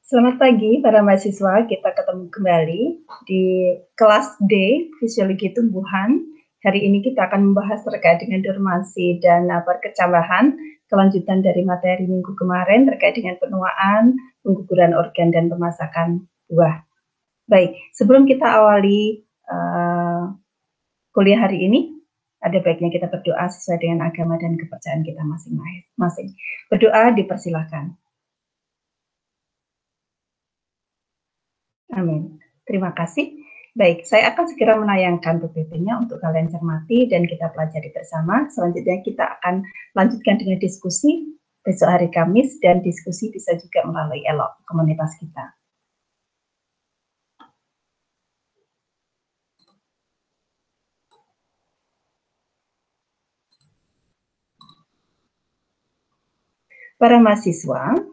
Selamat pagi para mahasiswa, kita ketemu kembali di kelas D Fisiologi Tumbuhan. Hari ini kita akan membahas terkait dengan dormansi dan perkecambahan, kelanjutan dari materi minggu kemarin terkait dengan penuaan, pengguguran organ dan pemasakan buah. Baik, sebelum kita awali kuliah hari ini, ada baiknya kita berdoa sesuai dengan agama dan kepercayaan kita masing-masing. Berdoa dipersilahkan. Amin. Terima kasih. Baik, saya akan segera menayangkan PPT-nya untuk kalian cermati dan kita pelajari bersama. Selanjutnya kita akan lanjutkan dengan diskusi besok hari Kamis, dan diskusi bisa juga melalui ELOG komunitas kita. Para mahasiswa,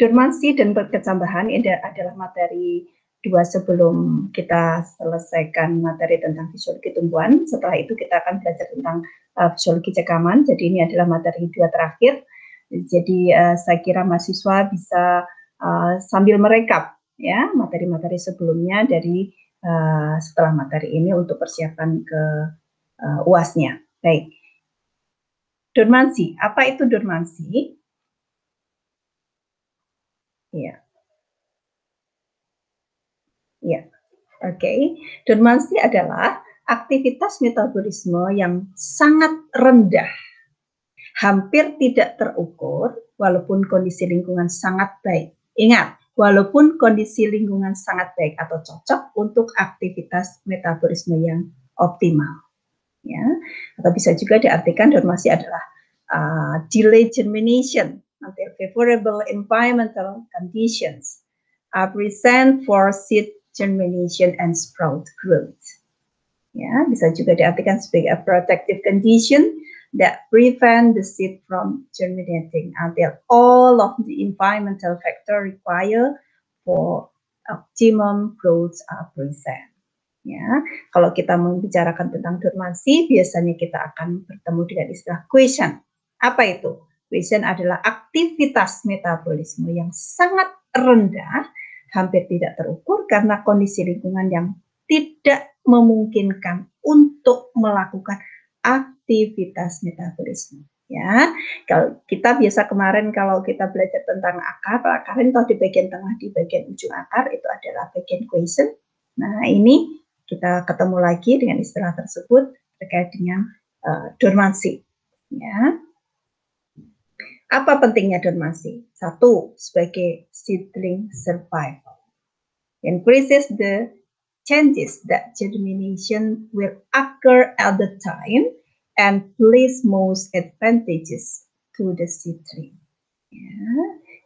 dormansi dan perkecambahan ini adalah materi 2 sebelum kita selesaikan materi tentang fisiologi tumbuhan. Setelah itu kita akan belajar tentang fisiologi cekaman. Jadi ini adalah materi 2 terakhir. Jadi saya kira mahasiswa bisa sambil merekap ya materi-materi sebelumnya dari setelah materi ini untuk persiapan ke UAS-nya. Baik. Dormansi, apa itu dormansi? Ya. Ya. Oke. Dormansi adalah aktivitas metabolisme yang sangat rendah, hampir tidak terukur walaupun kondisi lingkungan sangat baik. Ingat, walaupun kondisi lingkungan sangat baik atau cocok untuk aktivitas metabolisme yang optimal. Ya, atau bisa juga diartikan dormansi adalah delayed germination until favorable environmental conditions are present for seed germination and sprout growth. Ya, bisa juga diartikan sebagai a protective condition that prevent the seed from germinating until all of the environmental factor required for optimum growth are present. Ya, kalau kita membicarakan tentang dormansi, biasanya kita akan bertemu dengan istilah quiescent. Apa itu? Quiescent adalah aktivitas metabolisme yang sangat rendah, hampir tidak terukur karena kondisi lingkungan yang tidak memungkinkan untuk melakukan aktivitas metabolisme. Ya, kalau kita biasa kemarin kalau kita belajar tentang akar itu di bagian tengah, di bagian ujung akar itu adalah bagian quiescent. Nah, ini kita ketemu lagi dengan istilah tersebut terkait dengan dormansi. Ya. Apa pentingnya dormansi? Satu, sebagai seedling survival. Increases the chances that germination will occur at the time and plays most advantages to the seedling. Ya.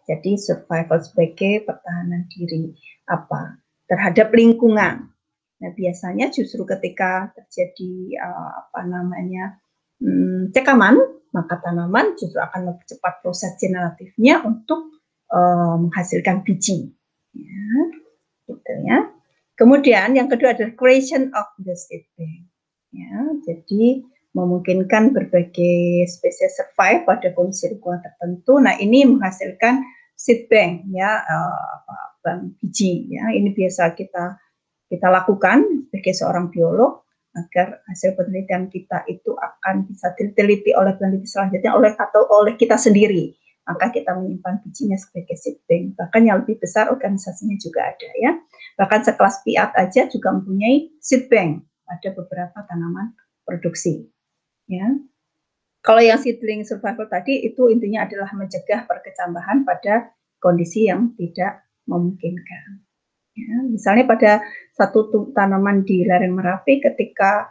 Jadi survival sebagai pertahanan diri terhadap lingkungan. Nah, biasanya justru ketika terjadi cekaman, maka tanaman justru akan lebih cepat proses generatifnya untuk menghasilkan biji. Ya, gitu ya. Kemudian yang kedua adalah creation of the seed bank. Ya, jadi memungkinkan berbagai spesies survive pada kondisi lingkungan tertentu. Nah, ini menghasilkan seed bank, ya, bank biji. Ya, ini biasa kita lakukan sebagai seorang biolog agar hasil penelitian kita itu akan bisa diteliti oleh peneliti selanjutnya oleh kita sendiri. Maka kita menyimpan bijinya sebagai seed bank. Bahkan yang lebih besar organisasinya juga ada ya. Bahkan sekelas PIAT aja juga mempunyai seed bank pada beberapa tanaman produksi. Ya. Kalau yang seedling survival tadi itu intinya adalah mencegah perkecambahan pada kondisi yang tidak memungkinkan. Ya, misalnya pada satu tanaman di lereng Merapi ketika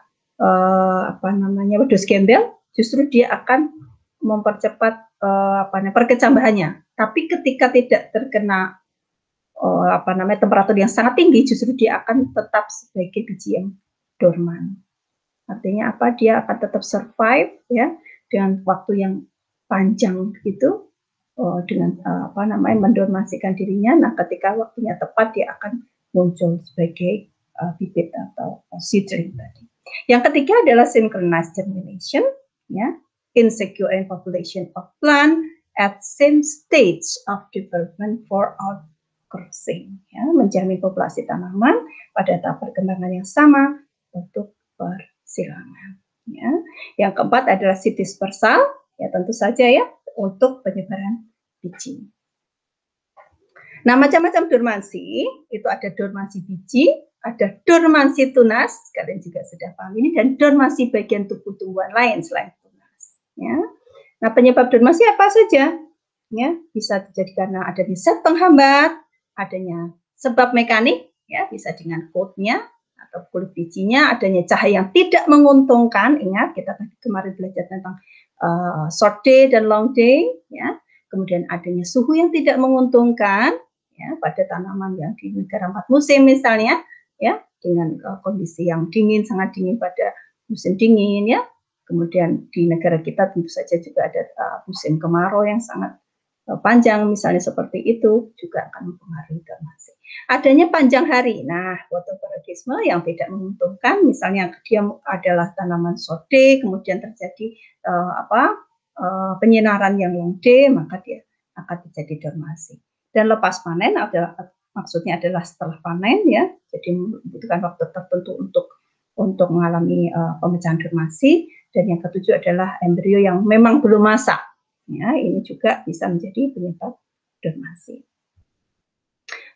wedus gembel, justru dia akan mempercepat perkecambahannya. Tapi ketika tidak terkena temperatur yang sangat tinggi, justru dia akan tetap sebagai biji yang dorman. Artinya apa? Dia akan tetap survive ya dengan waktu yang panjang gitu. Dengan mendormasikan dirinya. Nah, ketika waktunya tepat dia akan muncul sebagai bibit atau seedling tadi. Yang ketiga adalah synchronized germination, ya, in securing population of plant at same stage of development for outcrossing, ya, menjamin populasi tanaman pada tahap perkembangan yang sama untuk persilangan. Ya. Yang keempat adalah seed dispersal, ya tentu saja ya untuk penyebaran biji. Nah, macam-macam dormansi, itu ada dormansi biji, ada dormansi tunas, kalian juga sudah paham ini, dan dormansi bagian tubuh tumbuhan lain selain tunas. Ya. Nah, penyebab dormansi apa saja? Ya, bisa terjadi karena adanya zat penghambat, adanya sebab mekanik, ya bisa dengan coat-nya atau kulit bijinya, adanya cahaya yang tidak menguntungkan. Ingat, kita kemarin belajar tentang short day dan long day, ya. Kemudian adanya suhu yang tidak menguntungkan, ya, pada tanaman yang di negara 4 musim misalnya, ya, dengan kondisi yang dingin, sangat dingin pada musim dingin, ya. Kemudian di negara kita tentu saja juga ada musim kemarau yang sangat panjang, misalnya seperti itu, juga akan mempengaruhi dormansi. Adanya panjang hari, nah fotoperiodisme yang tidak menguntungkan, misalnya dia adalah tanaman short day, kemudian terjadi penyinaran yang long day, maka dia akan terjadi dormansi. Dan lepas panen adalah maksudnya adalah setelah panen, ya, jadi membutuhkan waktu tertentu untuk mengalami pemecahan dormansi. Dan yang ketujuh adalah embrio yang memang belum masak, ya, ini juga bisa menjadi penyebab dormansi.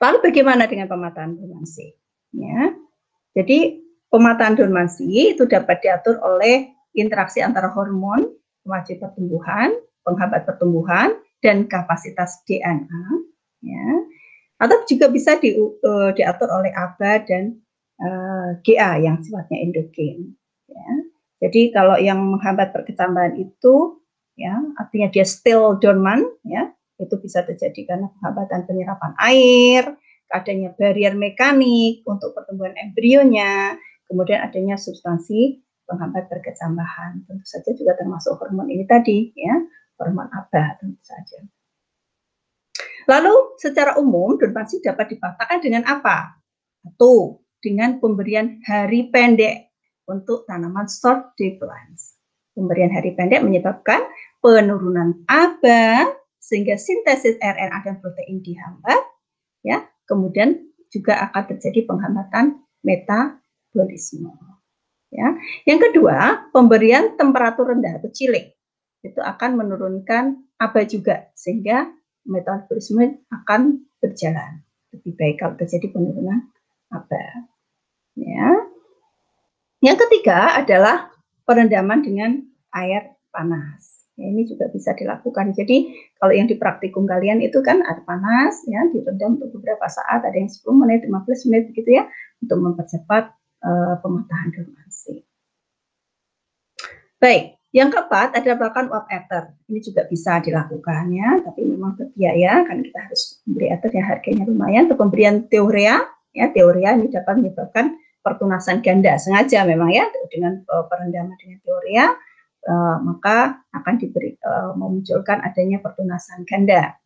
Lalu bagaimana dengan pemataan dormansi? Ya, jadi pemataan dormansi itu dapat diatur oleh interaksi antara hormon pemacu pertumbuhan, penghambat pertumbuhan, dan kapasitas DNA, ya, atau juga bisa diatur oleh ABA dan GA yang sifatnya endogen. Ya. Jadi kalau yang menghambat perkecambahan itu, ya, artinya dia still dormant, ya, itu bisa terjadi karena penghambatan penyerapan air, adanya barrier mekanik untuk pertumbuhan embrionya, kemudian adanya substansi penghambat perkecambahan. Tentu saja juga termasuk hormon ini tadi, ya, hormon ABA tentu saja. Lalu secara umum dormansi dapat dipatahkan dengan apa? Satu, dengan pemberian hari pendek untuk tanaman short day plants. Pemberian hari pendek menyebabkan penurunan ABA sehingga sintesis RNA dan protein dihambat, ya. Kemudian juga akan terjadi penghambatan metabolisme. Ya. Yang kedua, pemberian temperatur rendah atau chilling itu akan menurunkan ABA juga sehingga metabolisme akan berjalan lebih baik kalau terjadi penurunan ABA. Ya. Yang ketiga adalah perendaman dengan air panas. Ya, ini juga bisa dilakukan. Jadi kalau yang di praktikum kalian itu kan air panas, ya, direndam untuk beberapa saat, ada yang 10 menit, 15 menit begitu ya, untuk mempercepat pematahan dormansi. Baik, yang keempat adalah melakukan uap ether. Ini juga bisa dilakukan, ya, tapi memang berbiaya kan kita harus memberi ether yang harganya lumayan. Untuk pemberian teoria, ya, teoria ini dapat menyebabkan pertunasan ganda sengaja memang, ya, dengan perendaman dengan teoria, maka akan memunculkan adanya pertunasan ganda.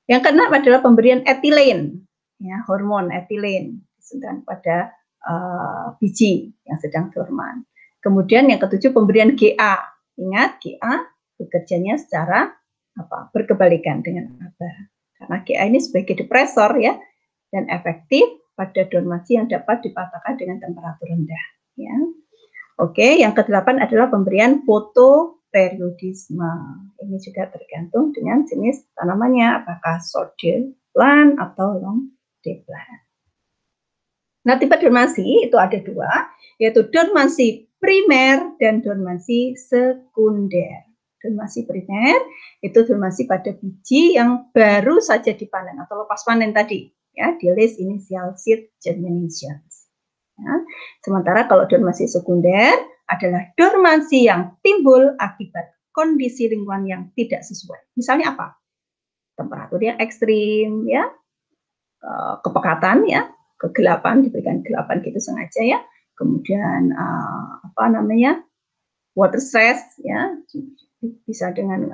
Yang keenam adalah pemberian etilen, ya, hormon etilen sedang pada biji yang sedang dorman. Kemudian yang ketujuh pemberian GA. Ingat, GA bekerjanya secara berkebalikan dengan ABA. Karena GA ini sebagai depresor, ya, dan efektif pada dormansi yang dapat dipatahkan dengan temperatur rendah, ya. Oke, yang kedelapan adalah pemberian fotoperiodisme. Ini juga tergantung dengan jenis tanamannya, apakah short day plant atau long day plant. Nah, tipe dormansi itu ada dua, yaitu dormansi primer dan dormansi sekunder. Dormansi primer itu dormansi pada biji yang baru saja dipanen atau lepas panen tadi, ya, delayed initial seed germination. Ya. Sementara kalau dormansi sekunder adalah dormansi yang timbul akibat kondisi lingkungan yang tidak sesuai. Misalnya apa? Temperatur yang ekstrim, ya, kepekatan, ya, kegelapan, diberikan kegelapan gitu sengaja, ya. Kemudian water stress, ya, bisa dengan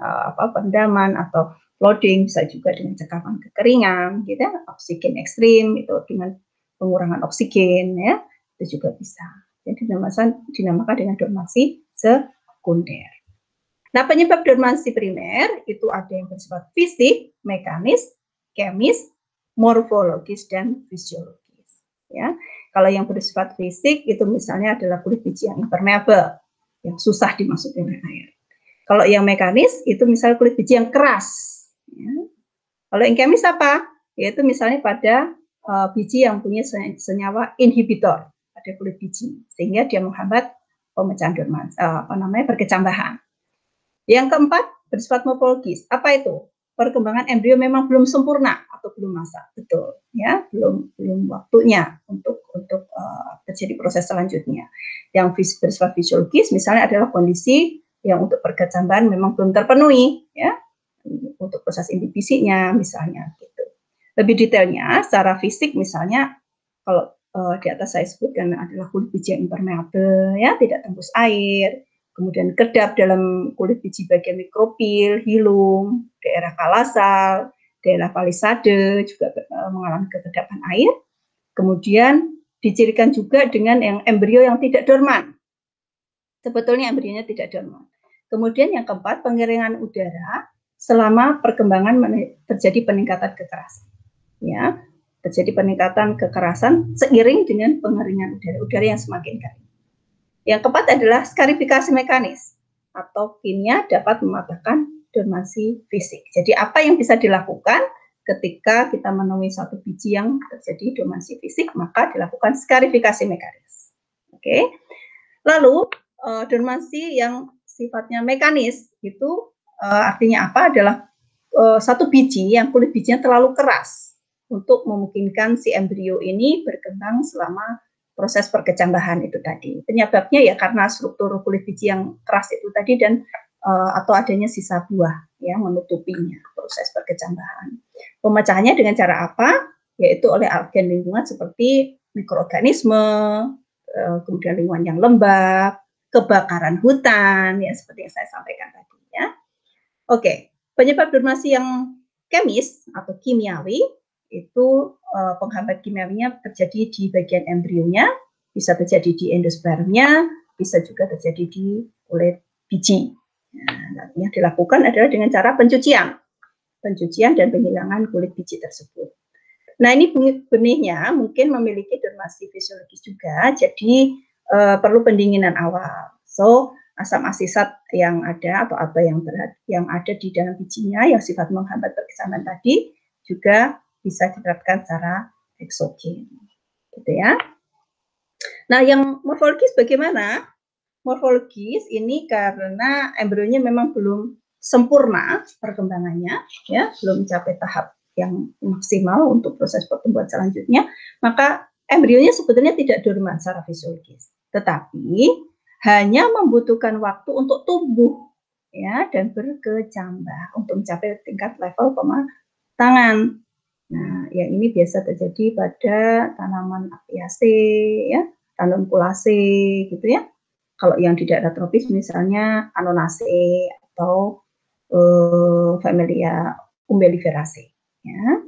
perendaman atau flooding, bisa juga dengan cekapan kekeringan, gitu, ya. Oksigen ekstrim itu dengan pengurangan oksigen, ya, itu juga bisa. Jadi dinamakan dengan dormansi sekunder. Nah, penyebab dormansi primer itu ada yang bersifat fisik, mekanis, kemis, morfologis, dan fisiologis. Ya, kalau yang bersifat fisik itu misalnya adalah kulit biji yang impermeable, yang susah dimasuki oleh air. Kalau yang mekanis itu misalnya kulit biji yang keras. Ya. Kalau yang kemis apa? Yaitu misalnya pada biji yang punya senyawa inhibitor pada kulit biji, sehingga dia menghambat pemecahan dormansi, perkecambahan. Yang keempat, bersifat morfologis. Apa itu? Perkembangan embrio memang belum sempurna atau belum masak, betul, ya, belum waktunya untuk terjadi proses selanjutnya. Yang bersifat fisiologis, misalnya adalah kondisi yang untuk perkecambahan memang belum terpenuhi, ya, untuk proses inhibisinya, misalnya gitu. Lebih detailnya, secara fisik, misalnya kalau di atas saya sebutkan adalah kulit biji yang impermeable, ya, tidak tembus air. Kemudian kedap dalam kulit biji bagian mikropil, hilum, daerah kalasal, daerah palisade juga mengalami kekedapan air. Kemudian dicirikan juga dengan yang embrio yang tidak dorman. Sebetulnya embrionya tidak dorman. Kemudian yang keempat, pengeringan udara selama perkembangan terjadi peningkatan kekerasan. Ya, terjadi peningkatan kekerasan seiring dengan pengeringan udara yang semakin kering. Yang keempat adalah skarifikasi mekanis atau kimia dapat mematahkan dormansi fisik. Jadi apa yang bisa dilakukan ketika kita menemui satu biji yang terjadi dormansi fisik, maka dilakukan skarifikasi mekanis. Oke. Lalu dormansi yang sifatnya mekanis itu artinya apa? Adalah satu biji yang kulit bijinya terlalu keras untuk memungkinkan si embrio ini berkembang selama proses perkecambahan itu tadi. Penyebabnya ya karena struktur kulit biji yang keras itu tadi dan atau adanya sisa buah yang menutupinya proses perkecambahan. Pemecahannya dengan cara apa? Yaitu oleh agen lingkungan seperti mikroorganisme, kemudian lingkungan yang lembab, kebakaran hutan, ya seperti yang saya sampaikan tadi ya. Oke, penyebab dormansi yang kemis atau kimiawi itu penghambat kimiawinya terjadi di bagian embrionya, bisa terjadi di endospermnya, bisa juga terjadi di kulit biji. Nah, yang dilakukan adalah dengan cara pencucian dan penghilangan kulit biji tersebut. Nah, ini benihnya mungkin memiliki dormansi fisiologis juga, jadi perlu pendinginan awal. So, asam asisat yang ada atau apa yang ada di dalam bijinya yang sifat menghambat perkecambahan tadi juga bisa diterapkan secara eksogen, gitu ya. Nah, yang morfologis bagaimana? Morfologis ini karena embrionya memang belum sempurna perkembangannya, ya, belum mencapai tahap yang maksimal untuk proses pertumbuhan selanjutnya, maka embrionya sebetulnya tidak dorman secara fisiologis, tetapi hanya membutuhkan waktu untuk tumbuh, ya, dan berkecambah untuk mencapai tingkat level pematangan. Nah, yang ini biasa terjadi pada tanaman apiaceae, ya, ranunculacea, gitu ya. Kalau yang di daerah tropis misalnya Anonaceae atau Familia umbelliferaceae. Ya.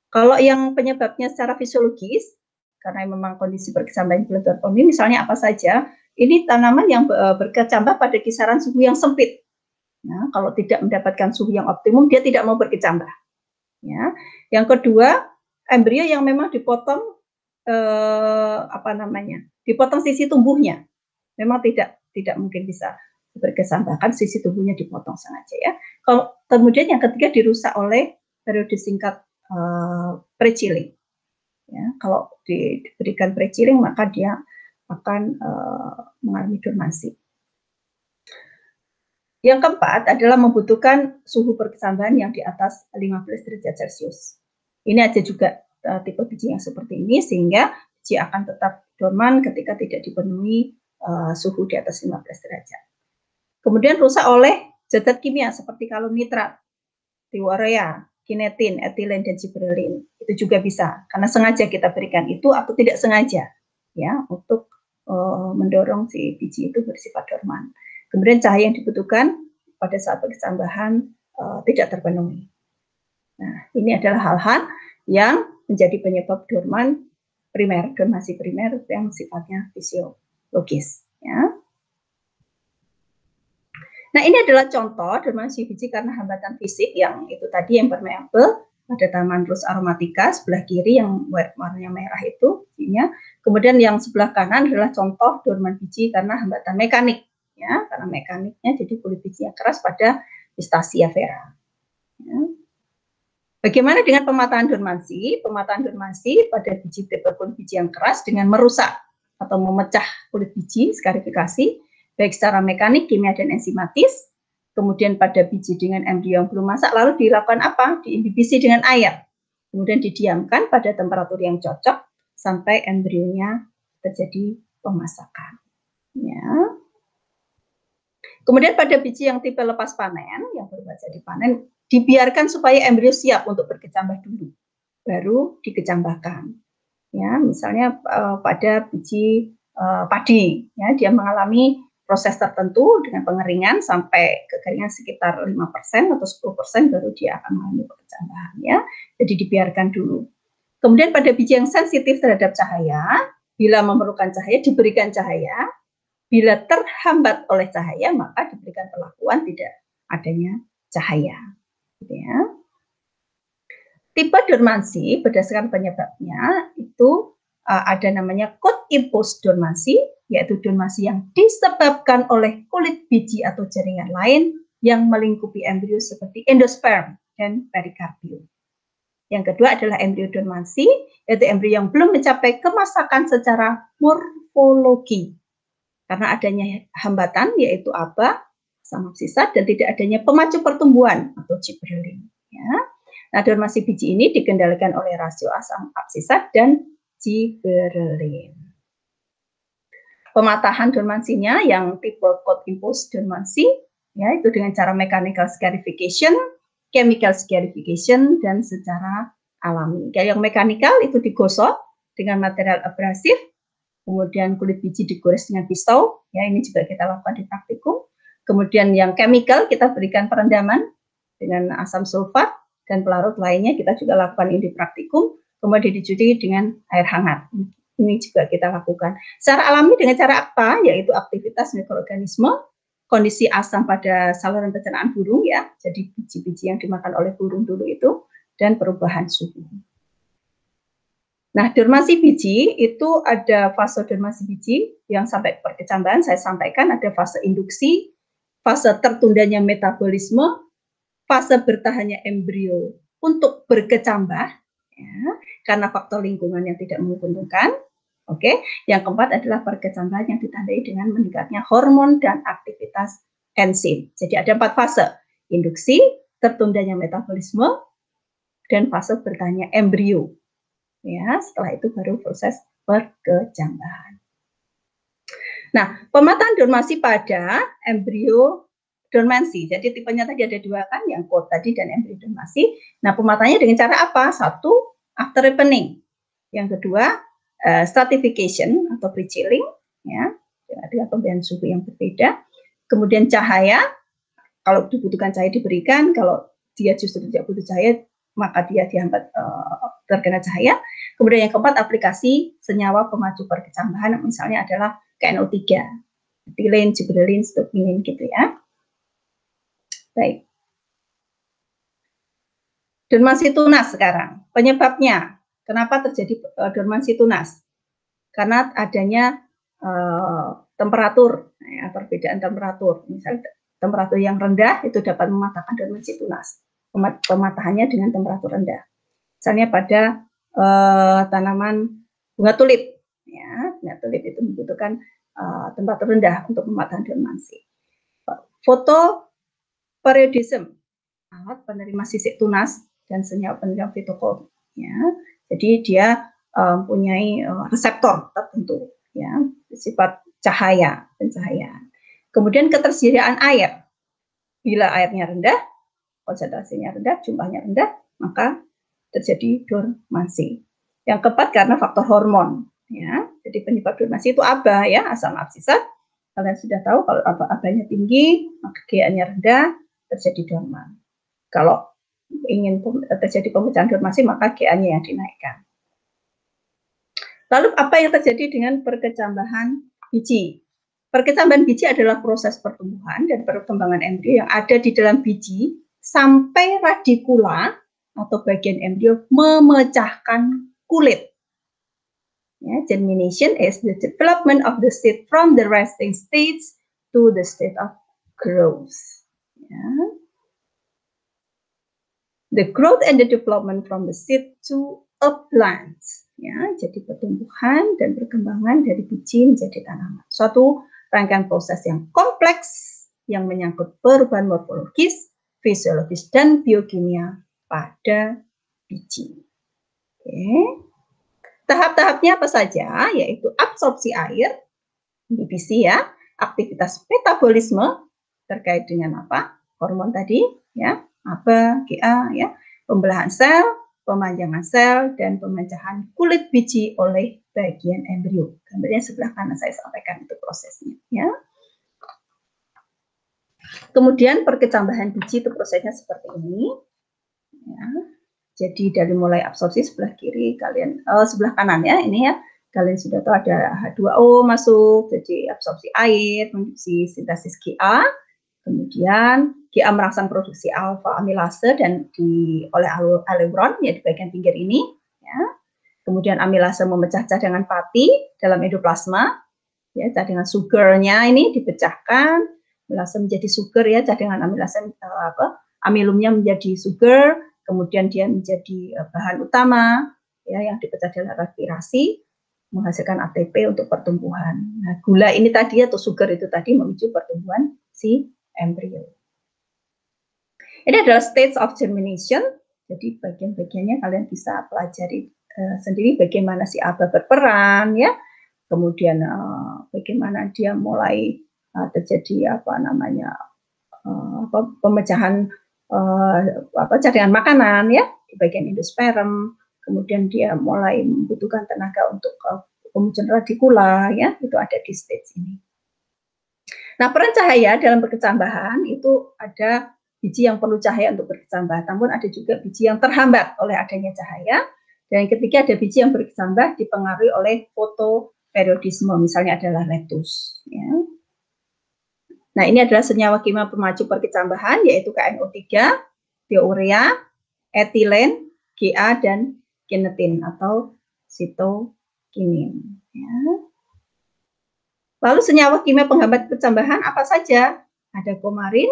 Kalau yang penyebabnya secara fisiologis, karena memang kondisi perkecambahan belum terpenuhi, misalnya apa saja, ini tanaman yang berkecambah pada kisaran suhu yang sempit. Nah, kalau tidak mendapatkan suhu yang optimum, dia tidak mau berkecambah. Ya. Yang kedua, embrio yang memang dipotong dipotong sisi tumbuhnya, memang tidak mungkin bisa berkesambahkan, sisi tubuhnya dipotong sengaja ya. Kemudian yang ketiga dirusak oleh periode singkat pre-chilling. Ya, kalau diberikan pre-chilling maka dia akan mengalami dormansi. Yang keempat adalah membutuhkan suhu perkecambahan yang di atas 15 derajat Celcius. Ini ada juga tipe biji yang seperti ini, sehingga biji akan tetap dorman ketika tidak dipenuhi suhu di atas 15 derajat. Kemudian rusak oleh zat kimia seperti kalum nitrat, tiurea, kinetin, etilen, dan gibberellin. Itu juga bisa, karena sengaja kita berikan itu atau tidak sengaja, ya, untuk mendorong si biji itu bersifat dorman. Kemudian cahaya yang dibutuhkan pada saat perkecambahan tidak terpenuhi. Nah, ini adalah hal-hal yang menjadi penyebab dormansi primer yang sifatnya fisiologis. Ya. Nah, ini adalah contoh dormansi biji karena hambatan fisik yang itu tadi yang permeabel pada taman rose aromatica sebelah kiri yang warnanya merah itu bijinya. Kemudian yang sebelah kanan adalah contoh dorman biji karena hambatan mekanik ya, karena mekaniknya jadi kulit bijinya keras pada Pistacia vera. Ya. Bagaimana dengan pemataan dormansi? Pemataan dormansi pada biji tipe kulit biji yang keras dengan merusak atau memecah kulit biji skarifikasi baik secara mekanik, kimia, dan enzimatis. Kemudian pada biji dengan embrio yang belum masak, lalu dilakukan apa? Diinhibisi dengan air. Kemudian didiamkan pada temperatur yang cocok sampai embrionya terjadi pemasakan. Ya. Kemudian pada biji yang tipe lepas panen, yang baru saja dipanen, dibiarkan supaya embrio siap untuk berkecambah dulu, baru dikecambahkan. Ya, misalnya pada biji padi, ya, dia mengalami proses tertentu dengan pengeringan sampai kekeringan sekitar 5% atau 10% baru dia akan mengalami perkecambahan. Ya. Jadi dibiarkan dulu. Kemudian pada biji yang sensitif terhadap cahaya, bila memerlukan cahaya, diberikan cahaya. Bila terhambat oleh cahaya, maka diberikan perlakuan tidak adanya cahaya. Gitu ya. Tipe dormansi berdasarkan penyebabnya itu ada namanya cold impulse dormansi, yaitu dormansi yang disebabkan oleh kulit biji atau jaringan lain yang melingkupi embrio seperti endosperm dan perikardium. Yang kedua adalah embrio dormansi, yaitu embrio yang belum mencapai kemasakan secara morfologi. Karena adanya hambatan yaitu aba, asam absisat, dan tidak adanya pemacu pertumbuhan atau gibberellin. Ya. Nah, dormansi biji ini dikendalikan oleh rasio asam absisat dan gibberellin. Pematahan dormansinya yang tipe cold impulse dormansi, ya, itu dengan cara mechanical scarification, chemical scarification, dan secara alami. Kayak yang mechanical itu digosok dengan material abrasif, kemudian kulit biji digores dengan pisau, ya ini juga kita lakukan di praktikum. Kemudian yang chemical kita berikan perendaman dengan asam sulfat dan pelarut lainnya kita juga lakukan ini di praktikum. Kemudian dicuci dengan air hangat. Ini juga kita lakukan. Secara alami dengan cara apa? Yaitu aktivitas mikroorganisme, kondisi asam pada saluran pencernaan burung ya, jadi biji-biji yang dimakan oleh burung dulu itu, dan perubahan suhu. Nah, dormansi biji itu ada fase dormansi biji yang sampai perkecambahan, saya sampaikan ada fase induksi, fase tertundanya metabolisme, fase bertahannya embrio untuk berkecambah, ya, karena faktor lingkungan yang tidak menguntungkan. Oke, yang keempat adalah perkecambahan yang ditandai dengan meningkatnya hormon dan aktivitas enzim. Jadi ada 4 fase, induksi, tertundanya metabolisme, dan fase bertahannya embrio. Ya, setelah itu baru proses perkecambahan. Nah, pemataan dormansi pada embrio dormansi. Jadi tipenya tadi ada 2 kan, yang cold tadi dan embrio dormansi. Nah, pemataannya dengan cara apa? 1, after ripening. Yang kedua, stratification atau pre-chilling, ya, dengan pemberian suhu yang berbeda. Kemudian cahaya, kalau dibutuhkan cahaya diberikan, kalau dia justru tidak butuh cahaya, maka dia dihambat terkena cahaya. Kemudian yang keempat, aplikasi senyawa pemacu perkecambahan, misalnya adalah KNO3, ethylene, gibberellin, stupinin gitu ya. Baik. Dormansi tunas sekarang. Penyebabnya, kenapa terjadi dormansi tunas? Karena adanya temperatur, ya, perbedaan temperatur. Misalnya temperatur yang rendah itu dapat mematahkan dormansi tunas. Pematahannya dengan temperatur rendah. Misalnya pada tanaman bunga tulip, ya, bunga tulip itu membutuhkan temperatur rendah untuk pematahan dormansi. Fotoperiodisme, alat penerima sisik tunas dan senyawa penerima fitochrom, ya. Jadi dia mempunyai reseptor tertentu, ya, sifat cahaya, pencahayaan. Kemudian ketersediaan air, bila airnya rendah, konsentrasinya rendah, jumlahnya rendah, maka terjadi dormansi. Yang keempat karena faktor hormon, ya. Jadi penyebab dormansi itu aba, ya, asam absisat. Kalian sudah tahu kalau abanya tinggi, maka GA-nya rendah, terjadi dorman. Kalau ingin terjadi pemecahan dormansi, maka GA-nya yang dinaikkan. Lalu apa yang terjadi dengan perkecambahan biji? Perkecambahan biji adalah proses pertumbuhan dan perkembangan embrio yang ada di dalam biji sampai radikula atau bagian embrio memecahkan kulit. Ya, germination is the development of the seed from the resting stage to the state of growth. Ya. The growth and the development from the seed to a plant. Ya, jadi pertumbuhan dan perkembangan dari biji menjadi tanaman. Suatu rangkaian proses yang kompleks yang menyangkut perubahan morfologis, fisiologis, dan biokimia pada biji. Oke. Tahap-tahapnya apa saja? Yaitu absorpsi air, BPC ya, aktivitas metabolisme terkait dengan apa? Hormon tadi, ya, ABA, GA, ya, pembelahan sel, pemanjangan sel, dan pemecahan kulit biji oleh bagian embrio. Gambarnya sebelah kanan saya sampaikan itu prosesnya, ya. Kemudian perkecambahan biji itu prosesnya seperti ini, ya. Jadi dari mulai absorpsi sebelah kiri kalian, sebelah kanan ya, ini ya, kalian sudah tahu ada H2O masuk, jadi absorpsi air, produksi sintesis GA, kemudian GA merangsang produksi alfa amilase dan oleh aleuron ya di bagian pinggir ini, ya. Kemudian amilase memecah cadangan pati dalam endoplasma, ya, cadangan sugarnya ini dipecahkan, amilase menjadi sugar ya, cadangan amilase amilumnya menjadi sugar. Kemudian dia menjadi bahan utama ya yang dipecah dalam respirasi menghasilkan ATP untuk pertumbuhan. Nah, gula ini tadi atau sugar itu tadi memicu pertumbuhan si embrio. Ini adalah stage of germination. Jadi bagian-bagiannya kalian bisa pelajari sendiri bagaimana si ABA berperan ya. Kemudian bagaimana dia mulai terjadi pemecahan cadangan makanan ya di bagian endosperm, kemudian dia mulai membutuhkan tenaga untuk pemunculan radikula ya, itu ada di stage ini. Nah, peran cahaya dalam perkecambahan itu ada biji yang perlu cahaya untuk berkecambah, namun ada juga biji yang terhambat oleh adanya cahaya, dan yang ketiga ada biji yang berkecambah dipengaruhi oleh fotoperiodisme, misalnya adalah lettuce ya. Nah, ini adalah senyawa kimia pemacu perkecambahan, yaitu KNO3, diurea, etilen, GA, dan kinetin atau sitokinin. Ya. Lalu senyawa kimia penghambat perkecambahan apa saja? Ada kumarin,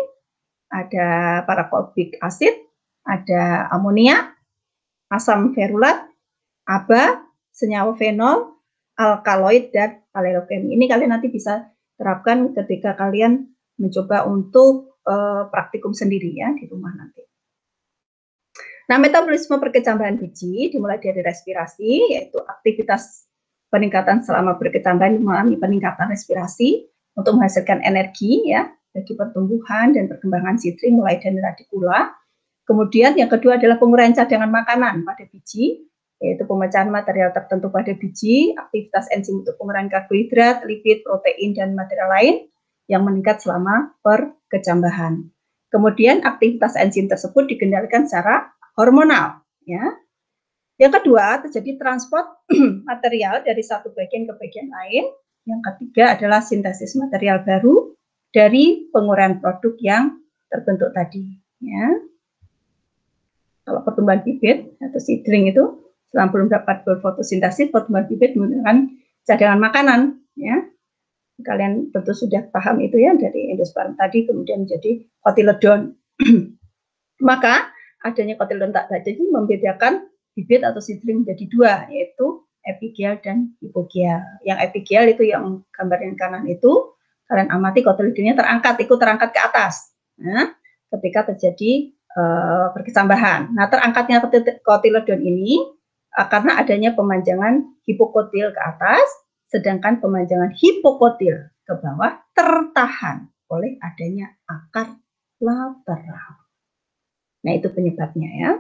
ada paraforbic acid, ada amonia, asam ferulat, ABA, senyawa fenol, alkaloid, dan alerokem. Ini kalian nanti bisa terapkan ketika kalian mencoba untuk praktikum sendiri ya di rumah nanti. Nah, metabolisme perkecambahan biji dimulai dari respirasi, yaitu aktivitas peningkatan selama perkecambahan mengalami peningkatan respirasi untuk menghasilkan energi ya bagi pertumbuhan dan perkembangan sitri mulai dari radikula. Kemudian yang kedua adalah penguraian cadangan makanan pada biji, yaitu pemecahan material tertentu pada biji, aktivitas enzim untuk penguraian karbohidrat, lipid, protein, dan material lain yang meningkat selama perkecambahan. Kemudian aktivitas enzim tersebut dikendalikan secara hormonal. Ya. Yang kedua, terjadi transport material dari satu bagian ke bagian lain. Yang ketiga adalah sintesis material baru dari penguraian produk yang terbentuk tadi. Ya. Kalau pertumbuhan bibit atau seedling itu selama belum dapat berfotosintesis, pertumbuhan bibit menggunakan cadangan makanan. Ya. Kalian tentu sudah paham itu ya dari endosperm tadi kemudian menjadi kotiledon. Maka adanya kotiledon tadi membedakan bibit atau seedling menjadi dua, yaitu epigial dan hipogial. Yang epigial itu yang gambar yang kanan itu, kalian amati kotiledonnya ikut terangkat ke atas. Nah, ketika terjadi perkecambahan. Nah, terangkatnya kotiledon ini karena adanya pemanjangan hipokotil ke atas, sedangkan pemanjangan hipokotil ke bawah tertahan oleh adanya akar lateral. Nah, itu penyebabnya ya.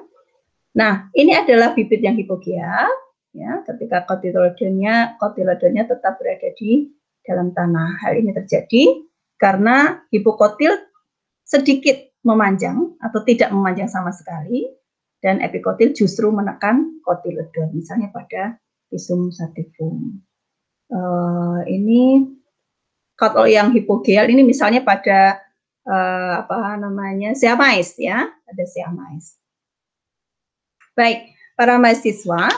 Nah, ini adalah bibit yang hipogial ya, ketika kotiledonnya tetap berada di dalam tanah. Hal ini terjadi karena hipokotil sedikit memanjang atau tidak memanjang sama sekali dan epikotil justru menekan kotiledon, misalnya pada Rhizome sativum. Ini Kalau yang hipogeal ini misalnya pada apa namanya, siamais ya, ada siamais. Baik, para mahasiswa,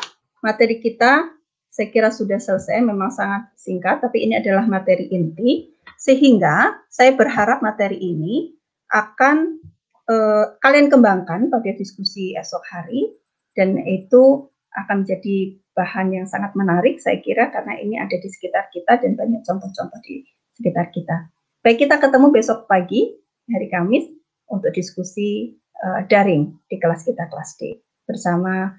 materi kita saya kira sudah selesai, memang sangat singkat, tapi ini adalah materi inti, sehingga saya berharap materi ini akan kalian kembangkan pada diskusi esok hari, dan itu akan menjadi bahan yang sangat menarik saya kira, karena ini ada di sekitar kita dan banyak contoh-contoh di sekitar kita. Baik, kita ketemu besok pagi, hari Kamis, untuk diskusi daring di kelas kita, kelas D, bersama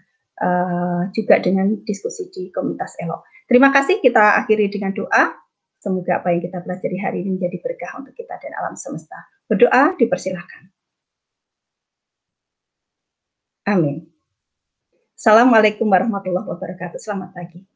juga dengan diskusi di komunitas Elok. Terima kasih, kita akhiri dengan doa. Semoga apa yang kita pelajari hari ini menjadi berkah untuk kita dan alam semesta. Berdoa, dipersilahkan. Amin. Assalamualaikum warahmatullahi wabarakatuh. Selamat pagi.